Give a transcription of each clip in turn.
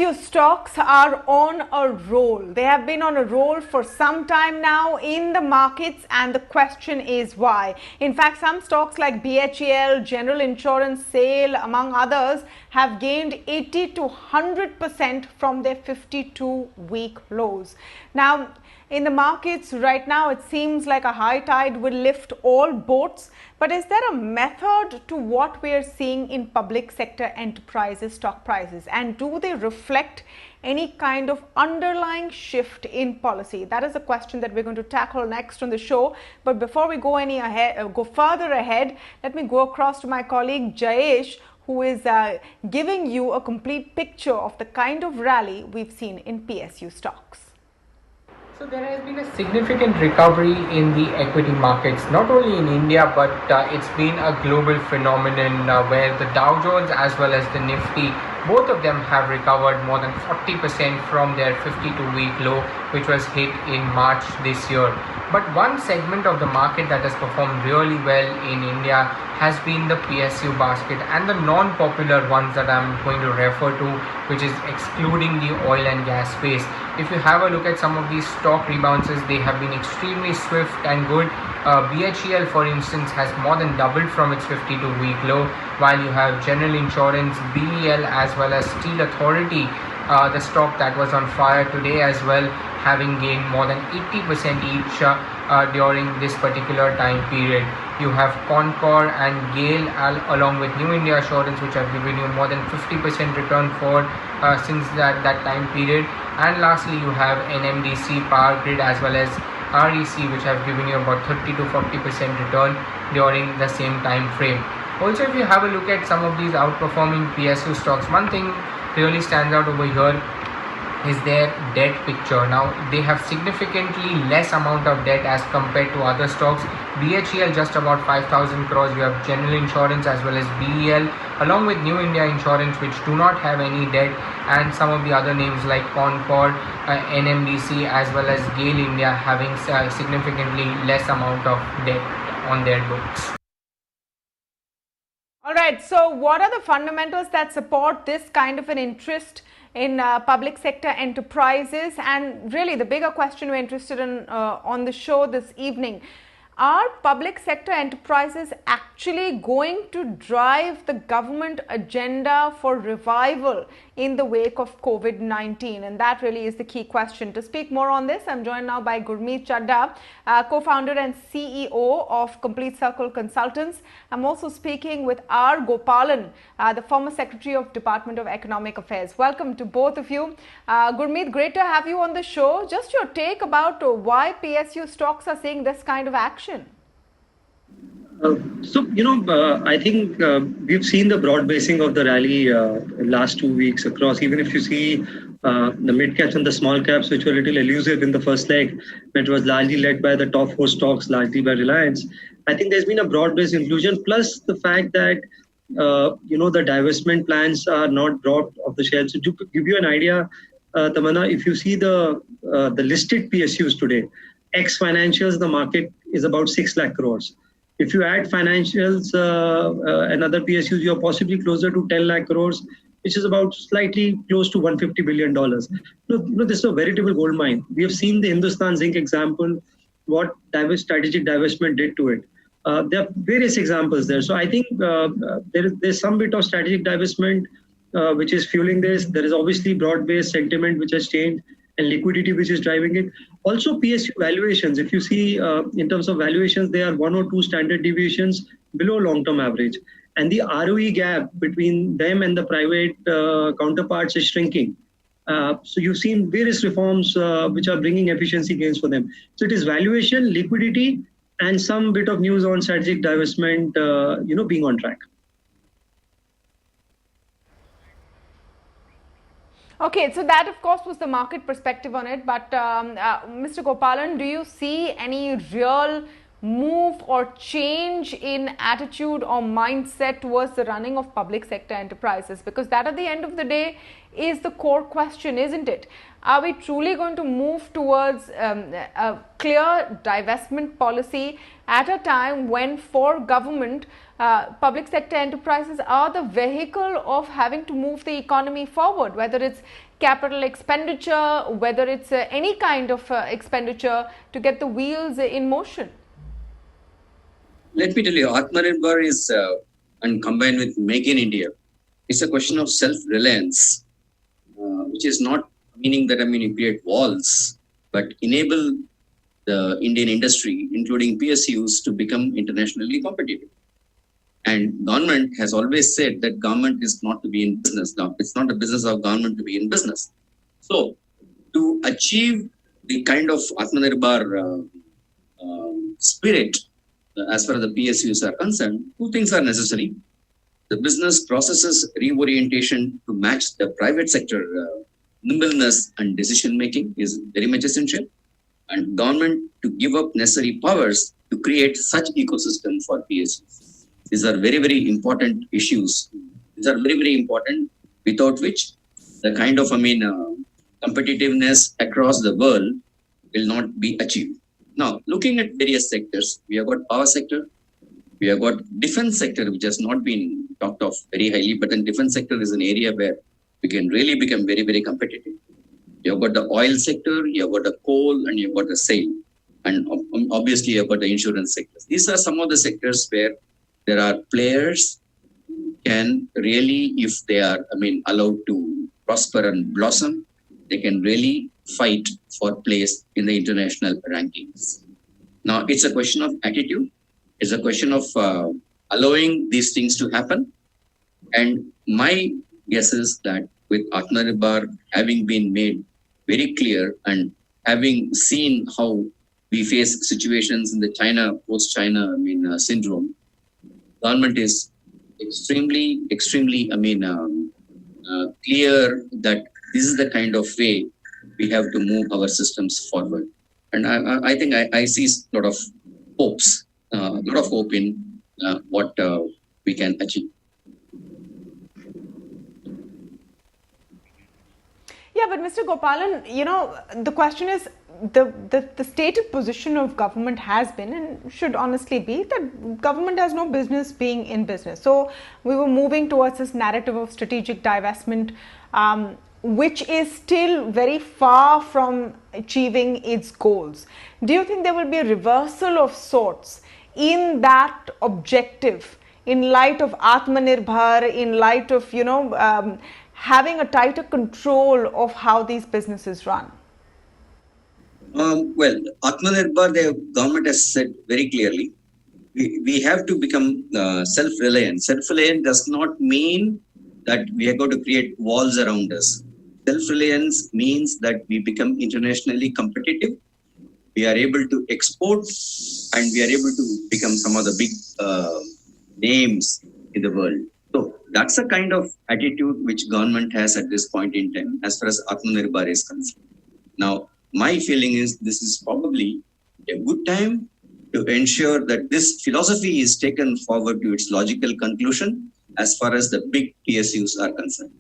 PSU stocks are on a roll. They have been on a roll for some time now in the markets, and the question is why. In fact, some stocks like BHEL, General Insurance, SAIL, among others, have gained 80 to 100% from their 52-week lows. Now, in the markets right now, it seems like a high tide will lift all boats. But is there a method to what we are seeing in public sector enterprises stock prices? And do they reflect any kind of underlying shift in policy? That is a question that we're going to tackle next on the show. But before we go further ahead, let me go across to my colleague Jayesh, who is giving you a complete picture of the kind of rally we've seen in PSU stocks. So there has been a significant recovery in the equity markets, not only in India, but it's been a global phenomenon where the Dow Jones as well as the Nifty, both of them have recovered more than 40% from their 52-week low, which was hit in March this year. But one segment of the market that has performed really well in India has been the PSU basket and the non-popular ones that I'm going to refer to, which is excluding the oil and gas space. If you have a look at some of these stock rebounds, they have been extremely swift and good. BHEL, for instance, has more than doubled from its 52-week low, while you have General Insurance, BEL, as well as Steel Authority, the stock that was on fire today as well, having gained more than 80% each during this particular time period. You have Concor and GAIL along with New India Assurance, which have given you more than 50% return for since that time period. And lastly, you have NMDC, Power Grid, as well as REC, which have given you about 30 to 40% return during the same time frame. Also, if you have a look at some of these outperforming PSU stocks, one thing really stands out over here is their debt picture. Now, they have significantly less amount of debt as compared to other stocks. BHEL just about 5,000 crores. You have General Insurance as well as BEL, along with New India Insurance, which do not have any debt, and some of the other names like Concord, NMDC, as well as GAIL India having significantly less amount of debt on their books. All right, so what are the fundamentals that support this kind of an interest in public sector enterprises? And really the bigger question we're interested in on the show this evening, are public sector enterprises actually going to drive the government agenda for revival in the wake of COVID-19? And that really is the key question. To speak more on this, I'm joined now by Gurmeet, Chadha, co-founder and CEO of Complete Circle Consultants. I'm also speaking with R. Gopalan, the former Secretary of Department of Economic Affairs. Welcome to both of you. Gurmeet, great to have you on the show. Just your take about why PSU stocks are seeing this kind of action. I think we've seen the broad basing of the rally last 2 weeks across. Even if you see the mid caps and the small caps, which were a little elusive in the first leg, it was largely led by the top 4 stocks, largely by Reliance. I think there's been a broad based inclusion, plus the fact that the divestment plans are not dropped off the shelves. So to give you an idea, Tamanna, if you see the listed PSUs today, ex financials, the market is about 6 lakh crores. If you add financials and other PSUs, you're possibly closer to 10 lakh crores, which is about slightly close to $150 billion. This is a veritable gold mine. We have seen the Hindustan Zinc example, what strategic divestment did to it. There are various examples there. So I think there's some bit of strategic divestment which is fueling this. There is obviously broad-based sentiment which has changed, and liquidity which is driving it. Also PSU valuations, if you see in terms of valuations, they are 1 or 2 standard deviations below long-term average. And the ROE gap between them and the private counterparts is shrinking. So you've seen various reforms which are bringing efficiency gains for them. So it is valuation, liquidity, and some bit of news on strategic divestment, being on track. Okay, so that of course was the market perspective on it, but Mr. Gopalan, do you see any real move or change in attitude or mindset towards the running of public sector enterprises? Because that at the end of the day is the core question, isn't it? Are we truly going to move towards a clear divestment policy at a time when for government, public sector enterprises are the vehicle of having to move the economy forward, whether it's capital expenditure, whether it's any kind of expenditure to get the wheels in motion? Let me tell you, Atmanirbhar is, and combined with Make in India, it's a question of self-reliance, which is not meaning that you create walls, but enable the Indian industry, including PSUs, to become internationally competitive. And government has always said that government is not to be in business. Now, it's not the business of government to be in business. So, to achieve the kind of Atmanirbhar spirit, as far as the PSUs are concerned, two things are necessary. The business processes reorientation to match the private sector nimbleness and decision making is very much essential. And government to give up necessary powers to create such ecosystem for PSUs. These are very, very important issues. These are very, very important, without which the kind of, competitiveness across the world will not be achieved. Now, looking at various sectors, we have got power sector, we have got defense sector, which has not been talked of very highly, but then defense sector is an area where we can really become very, very competitive. You have got the oil sector, you have got the coal, and you have got the sail. And obviously, you have got the insurance sectors. These are some of the sectors where there are players who can really, if they are, allowed to prosper and blossom, they can really fight for place in the international rankings. Now, it's a question of attitude. It's a question of allowing these things to happen. And my guess is that with Atmanirbhar having been made very clear and having seen how we face situations in the China, post-China, syndrome, government is extremely, clear that this is the kind of way we have to move our systems forward. And I think I see a lot of hopes, in what we can achieve. Yeah, but Mr. Gopalan, the question is, the stated position of government has been and should honestly be that government has no business being in business. So we were moving towards this narrative of strategic divestment, which is still very far from achieving its goals. Do you think there will be a reversal of sorts in that objective in light of Atmanirbhar, in light of, having a tighter control of how these businesses run? Well, Atmanirbhar, the government has said very clearly, we have to become self-reliant. Self-reliant does not mean that we are going to create walls around us. Self-reliance means that we become internationally competitive. We are able to export and we are able to become some of the big names in the world. So that's the kind of attitude which government has at this point in time as far as Atmanirbhar is concerned. Now, my feeling is this is probably a good time to ensure that this philosophy is taken forward to its logical conclusion as far as the big PSUs are concerned.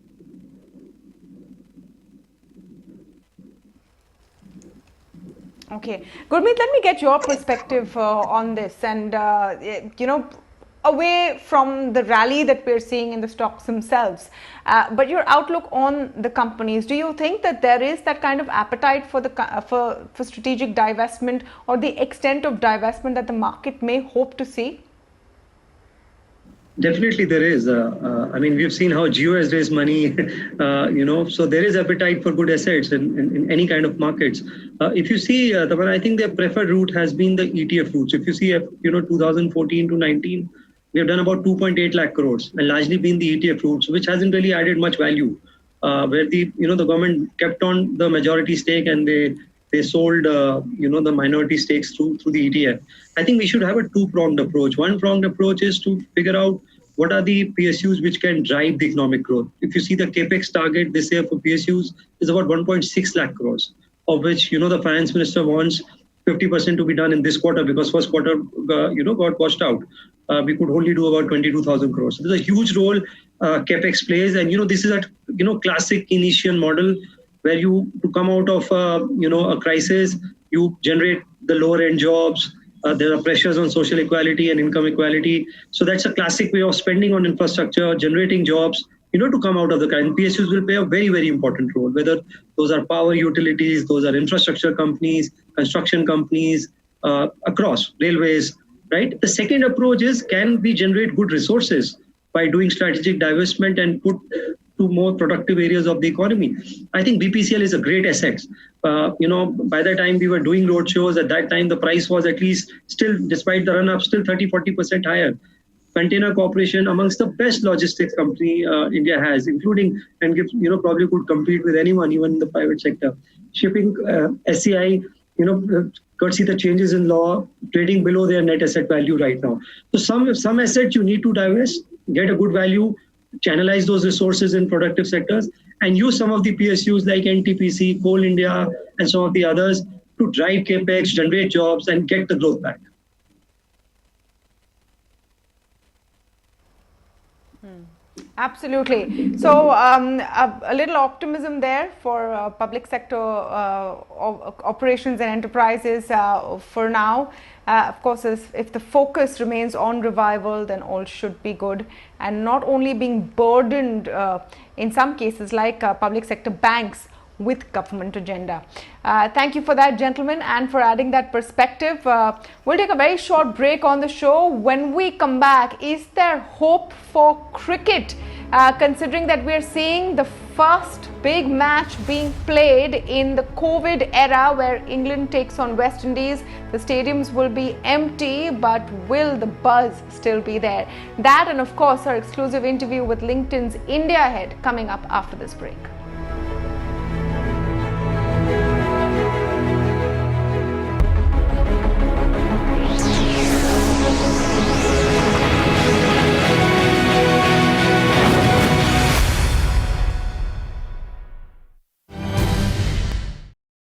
Okay. Gurmeet, let me get your perspective on this and, away from the rally that we're seeing in the stocks themselves, but your outlook on the companies. Do you think that there is that kind of appetite for for strategic divestment or the extent of divestment that the market may hope to see? Definitely there is. We've seen how Jio has raised money, so there is appetite for good assets in any kind of markets. If you see, Tamanna, I think their preferred route has been the ETF route. So if you see, 2014 to 19, we have done about 2.8 lakh crores and largely been the ETF routes, which hasn't really added much value, where the government kept on the majority stake and they sold, the minority stakes through the ETF. I think we should have a two-pronged approach. One-pronged approach is to figure out what are the PSUs which can drive the economic growth. If you see the capex target this year for PSUs is about 1.6 lakh crores, of which, the finance minister wants 50% to be done in this quarter because first quarter, got washed out. We could only do about 22,000 crores. So there's a huge role capex plays. And, this is a classic Keynesian model where to come out of, a crisis, you generate the lower end jobs. There are pressures on social equality and income equality. So that's a classic way of spending on infrastructure, generating jobs, to come out of the crisis. PSUs will play a very, very important role, whether those are power utilities, those are infrastructure companies, construction companies, across railways, right? The second approach is, can we generate good resources by doing strategic divestment and put to more productive areas of the economy? I think BPCL is a great asset. By the time we were doing roadshows, at that time the price was at least still, despite the run-up, still 30-40% higher. Container Corporation, amongst the best logistics company India has, including, and probably could compete with anyone, even in the private sector. Shipping, SCI, courtesy the changes in law, trading below their net asset value right now. So some assets you need to divest, get a good value, channelize those resources in productive sectors, and use some of the PSUs like NTPC, Coal India, and some of the others to drive capex, generate jobs, and get the growth back. Absolutely. So a little optimism there for public sector operations and enterprises for now. Of course, if the focus remains on revival, then all should be good, and not only being burdened in some cases like public sector banks with government agenda. Thank you for that, gentlemen, and for adding that perspective. We'll take a very short break on the show. When we come back, is there hope for cricket? Considering that we're seeing the first big match being played in the COVID era where England takes on West Indies. The stadiums will be empty, but will the buzz still be there? That, and of course our exclusive interview with LinkedIn's India head, coming up after this break.